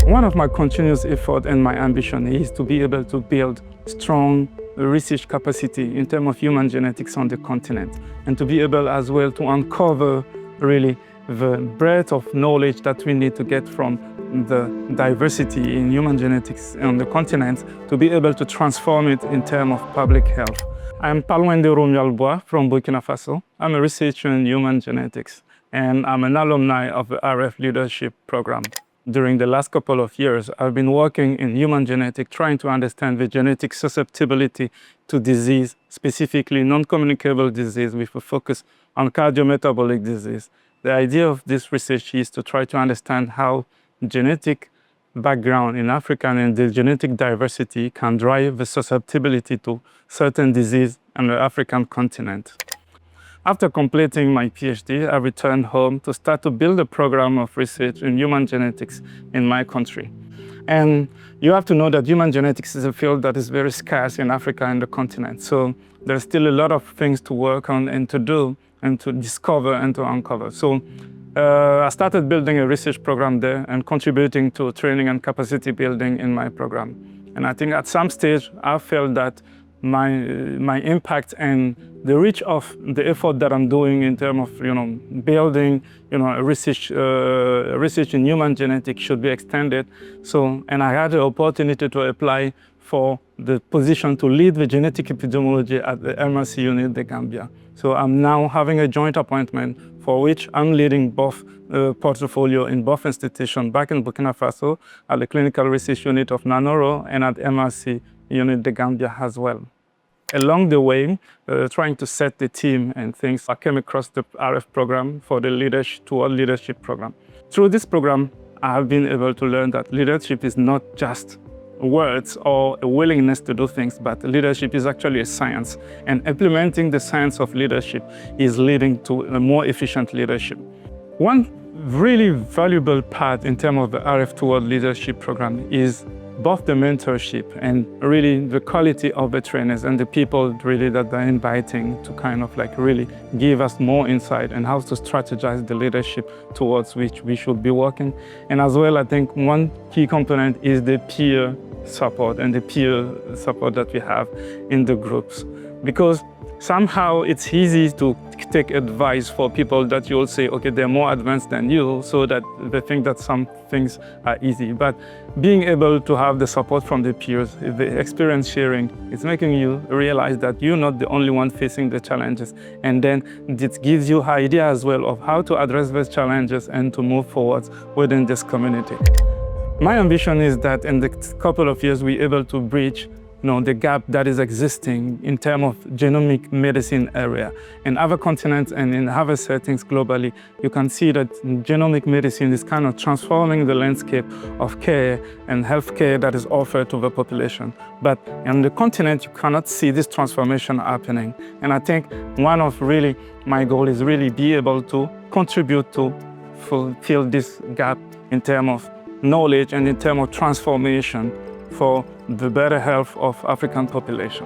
One of my continuous efforts and my ambition is to be able to build strong research capacity in terms of human genetics on the continent, and to be able as well to uncover really the breadth of knowledge that we need to get from the diversity in human genetics on the continent to be able to transform it in terms of public health. I'm Palwende Romuald Boua from Burkina Faso. I'm a researcher in human genetics, and I'm an alumni of the AREF Leadership Programme. During the last couple of years, I've been working in human genetics, trying to understand the genetic susceptibility to disease, specifically non-communicable disease with a focus on cardiometabolic disease. The idea of this research is to try to understand how genetic background in Africa and the genetic diversity can drive the susceptibility to certain disease on the African continent. After completing my PhD, I returned home to start to build a program of research in human genetics in my country. And you have to know that human genetics is a field that is very scarce in Africa and the continent. So there's still a lot of things to work on and to do and to discover and to uncover. So I started building a research program there and contributing to training and capacity building in my program. And I think at some stage, I felt that my impact and the reach of the effort that I'm doing in terms of building research in human genetics should be extended. So, and I had the opportunity to apply for the position to lead the genetic epidemiology at the MRC Unit The Gambia. So I'm now having a joint appointment for which I'm leading both portfolio in both institutions back in Burkina Faso at the clinical research unit of Nanoro and at MRC Unit The Gambia as well. Along the way, trying to set the team and things, I came across the AREF program for the leadership program. Through this program, I have been able to learn that leadership is not just words or a willingness to do things, but leadership is actually a science. And implementing the science of leadership is leading to a more efficient leadership. One really valuable part in terms of the AREF Toward Leadership program is both the mentorship and really the quality of the trainers and the people really that they're inviting to kind of like really give us more insight and how to strategize the leadership towards which we should be working. And as well, I think one key component is the peer support and the peer support that we have in the groups. Because somehow it's easy to take advice for people that you'll say, okay, they're more advanced than you, so that they think that some things are easy. But being able to have the support from the peers, the experience sharing, it's making you realize that you're not the only one facing the challenges. And then it gives you an idea as well of how to address those challenges and to move forward within this community. My ambition is that in the couple of years, we're able to bridge the gap that is existing in terms of genomic medicine area. In other continents and in other settings globally, you can see that genomic medicine is kind of transforming the landscape of care and healthcare that is offered to the population. But on the continent, you cannot see this transformation happening. And I think one of really my goal is really be able to contribute to fulfill this gap in terms of knowledge and in terms of transformation for the better health of African population.